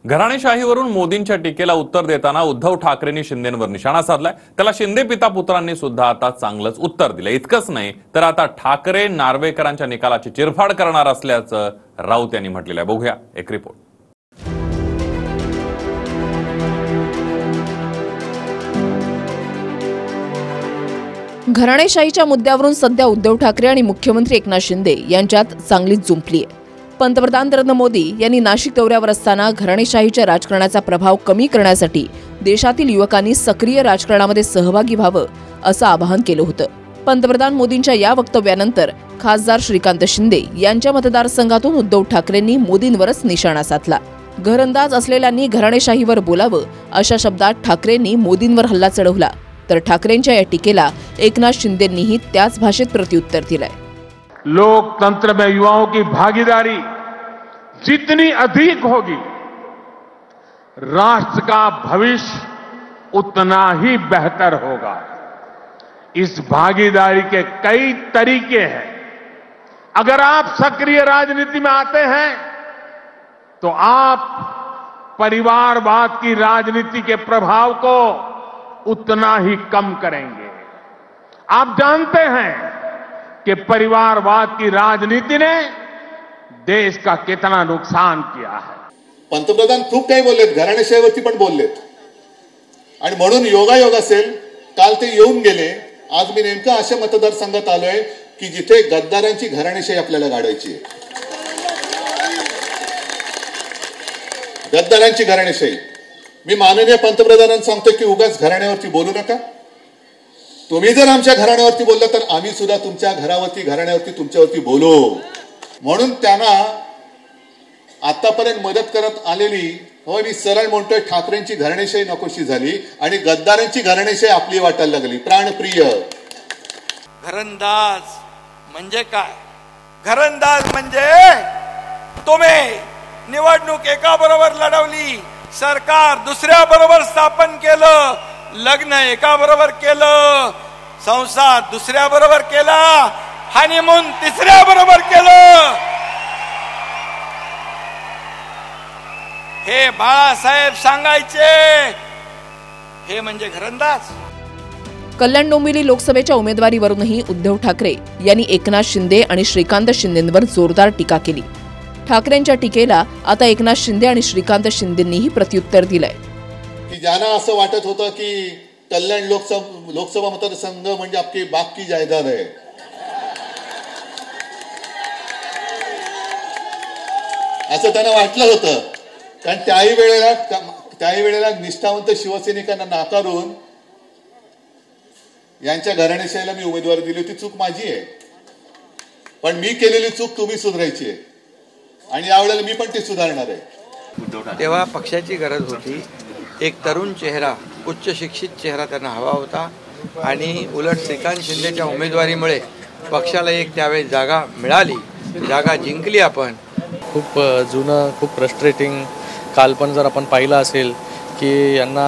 घराणेशाहीवरून मोदींच्या टीकेला उत्तर देताना उद्धव ठाकरेंनी शिंदेंवर निशाणा साधलाय। त्याला शिंदे पिता पुत्रांनी सुद्धा आता चांगलंच उत्तर दिलं। इतकंच नाही तर आता ठाकरे नार्वेकरांच्या निकालाची चिरफाड करणार असल्याचं राऊत यांनी म्हटलेलं आहे। बघूया एक रिपोर्ट। घराणेशाहीच्या मुद्द्यावरून सध्या उद्धव ठाकरे आणि मुख्यमंत्री एकनाथ शिंदे यांच्यात चांगलीच जुंपली आहे। पंतप्रधान नरेंद्र मोदी यांनी नाशिक दौऱ्यावर असताना घराणेशाहीच्या राजकारणाचा प्रभाव कमी करण्यासाठी देशातील युवकांनी सक्रिय राजकारणामध्ये सहभागी व्हावं असं आवाहन केलं होतं। पंतप्रधान मोदींच्या या वक्तव्यानंतर खासदार श्रीकांत शिंदे यांच्या मतदारसंघातून उद्धव ठाकरेंनी मोदींवरच निशाणा साधला। घरंदाज असलेल्यांनी घराणेशाहीवर बोलावं अशा शब्दात ठाकरेंनी मोदींवर हल्ला चढवला, तर ठाकरेंच्या या टीकेला एकनाथ शिंदेंनीही त्याच भाषेत प्रत्युत्तर दिलंय। लोकतंत्र में युवाओं की भागीदारी जितनी अधिक होगी, राष्ट्र का भविष्य उतना ही बेहतर होगा। इस भागीदारी के कई तरीके हैं। अगर आप सक्रिय राजनीति में आते हैं तो आप परिवारवाद की राजनीति के प्रभाव को उतना ही कम करेंगे। आप जानते हैं कि परिवारवाद की राजनीति ने देश का कितना नुकसान किया है। पंतप्रधान खूप काही बोललेत, घराणेशाहीवरती पण बोललेत आणि म्हणून योगायोग असेल काल ते येऊन गेले। आज मी नेमका अशा मतदारसंघात आलोय की जिथे गद्दारांची घराणेशाही आपल्याला गाडायची आहे। गद्दारांची घराणेशाही। मी माननीय पंतप्रधानांना सांगतो की उगाच घराण्यावरती बोलू नका। तुम्ही जर आमच्या घराण्यावरती बोलला तर आम्ही सुद्धा तुमच्या घरावरती घराण्यावरती तुमच्यावरती बोलू। म्हणून त्यांना आतापर्यंत मदत करत आलेली हो मी सरळ म्हणतोय ठाकरेंची घराणेशाही नकोशी झाली आणि गद्दारांची घराणेशाही आपली वाटायला लागली। प्राणप्रिय घरंदाज म्हणजे काय? घरंदाज म्हणजे तुम्ही निवडणूक एका बरोबर लढवली, सरकार दुसऱ्या बरोबर स्थापन केलं, लग्न एका बरोबर केलं, संसार दुसऱ्या बरोबर केला, हनीमून तिसऱ्या बरोबर केलं। हे बाळासाहेब सांगायचे, हे म्हणजे घरंदाज। कल्याण डोंबिवली लोकसभेच्या उमेदवारीवरूनही उद्धव ठाकरे यांनी एकनाथ शिंदे आणि श्रीकांत शिंदेंवर जोरदार टीका केली। ठाकरेंच्या टीकेला आता एकनाथ शिंदे आणि श्रीकांत शिंदेंनीही प्रत्युत्तर दिलंय। की ज्यांना असं वाटत होतं की कल्याण लोकसभा मतदारसंघ म्हणजे आपली बाकी जायदाद आहे, असं त्यांना वाटलं होतं। कारण त्याही वेळेला निष्ठावंत शिवसैनिकांना नाकारून यांच्या घराणेशाहीला मी उमेदवारी दिली होती। चूक माझी आहे, पण मी केलेली चूक तुम्ही सुधारायची आहे आणि यावेळेला मी पण ती सुधारणार आहे। तेव्हा पक्षाची गरज होती, एक तरुण चेहरा, उच्च शिक्षित चेहरा त्यांना हवा होता आणि उलट श्रीकांत शिंदेच्या उमेदवारीमुळे पक्षाला एक त्यावेळी जागा मिळाली, जागा जिंकली आपण। खूप जुनं, खूप फ्रस्ट्रेटिंग काल पण जर आपण पाहिलं असेल की यांना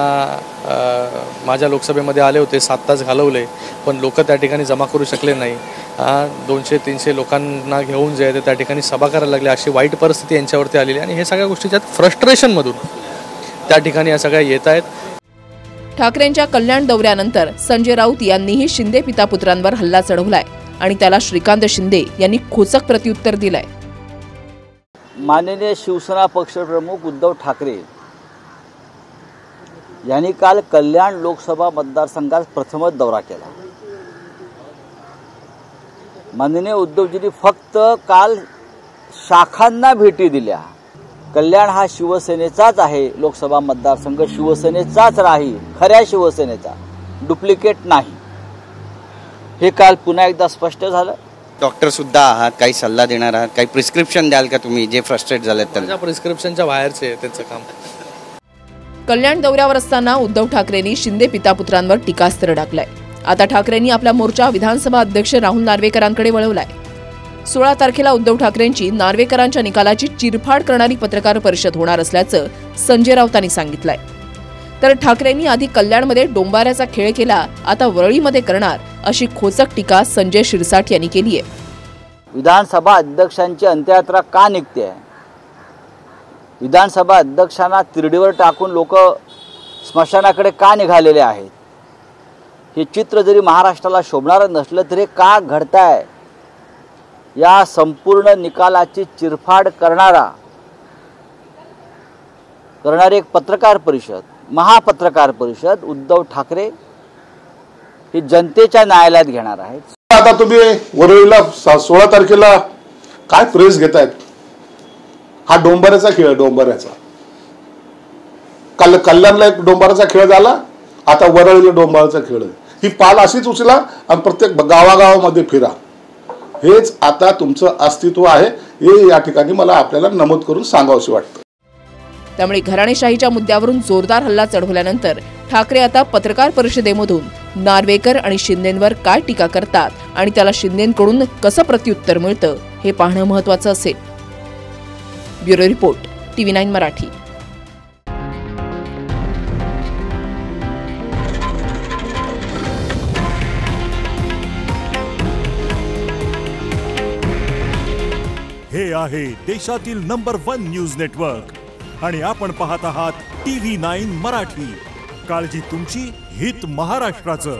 माझ्या लोकसभेमध्ये आले होते, 7 तास घालवले, पण लोक त्या ठिकाणी जमा करू शकले नाही। 200-300 लोकांना घेऊन जे आहे त्या ठिकाणी सभा करायला लागले, अशी वाईट परिस्थिती यांच्यावरती आलेली आणि हे सगळ्या गोष्टीच्या फ्रस्ट्रेशनमधून त्या ठिकाणी या सगळ्या येत आहेत। ठाकरेंच्या कल्याण दौऱ्यानंतर संजय राऊत यांनीही शिंदे पिता पुत्रांवर हल्ला चढवलाय आणि त्याला श्रीकांत शिंदे यांनी खोचक प्रत्युत्तर दिलंय। माननीय शिवसेना पक्षप्रमुख उद्धव ठाकरे यांनी काल कल्याण लोकसभा मतदारसंघात प्रथमच दौरा केला। माननीय उद्धवजींनी फक्त काल शाखांना भेटी दिल्या। कल्याण हा शिवसेनेचाच आहे, लोकसभा मतदारसंघ शिवसेनेचाच राहील, खऱ्या शिवसेनेचा, डुप्लिकेट नाही, हे काल पुन्हा एकदा स्पष्ट झालं। डॉक्टर सुद्धा आहात, काही सल्ला देणार आहात, काही प्रिस्क्रिप्शन द्याल का तुम्ही जे फ्रस्ट्रेट झालेत त्यांना? प्रिस्क्रिप्शनच्या बाहेरचे त्यांचं काम। कल्याण दौऱ्यावर असताना उद्धव ठाकरेंनी शिंदे पिता पुत्रांवर टीकास्त्र टाकलंय। आता ठाकरेंनी आपला मोर्चा विधानसभा अध्यक्ष राहुल नार्वेकरांकडे वळवलाय। 16 तारखेला उद्धव ठाकरेंची नार्वेकरांच्या निकालाची चिरफाड करणारी पत्रकार परिषद होणार असल्याचं संजय राऊतांनी सांगितलंय। तर ठाकरेंनी आधी कल्याणमध्ये डोंबाऱ्याचा खेळ केला, आता वरळीमध्ये करणार, अशी खोचक टीका संजय शिरसाट यांनी केली आहे। विधानसभा अध्यक्षांची अंत्ययात्रा का निघते? विधानसभा अध्यक्षांना तिरडीवर टाकून लोक स्मशानाकडे का निघालेले आहेत, हे चित्र जरी महाराष्ट्राला शोभणारं नसलं तरी का घडताय, या संपूर्ण निकालाची चिरफाड करणारी एक पत्रकार परिषद, महापत्रकार परिषद उद्धव ठाकरे ही जनतेच्या न्यायालयात घेणार आहेत. आता तुम्ही वरळीला 16 तारखेला काय प्रेस घेतायत? हा डोंबऱ्याचा खेळ, डोंबऱ्याचा. काल कल्याणला एक डोंबऱ्याचा खेळ झाला, आता वरळीला डोंबऱ्याचा खेळ आहे. ही पाल अशीच उचला आणि प्रत्येक गावागावामध्ये फिरा. हेच आता तुमचं अस्तित्व आहे, हे या ठिकाणी मला आपल्याला नमूद करून सांगावंसे वाटतं. त्यामुळे घराणेशाहीच्या मुद्द्यावरून जोरदार हल्ला चढवल्यानंतर ठाकरे आता पत्रकार परिषदेमधून नार्वेकर आणि शिंदेंवर काय टीका करतात आणि त्याला शिंदेंकडून कसं प्रत्युत्तर मिळतं हे पाहणं महत्त्वाचं असेल. Bureau report, TV9 Marathi. हे आहे देशातील नंबर 1 न्यूज नेटवर्क आणि आपण पाहत आहात TV9 मराठी. काळजी तुमची, हित महाराष्ट्राचं.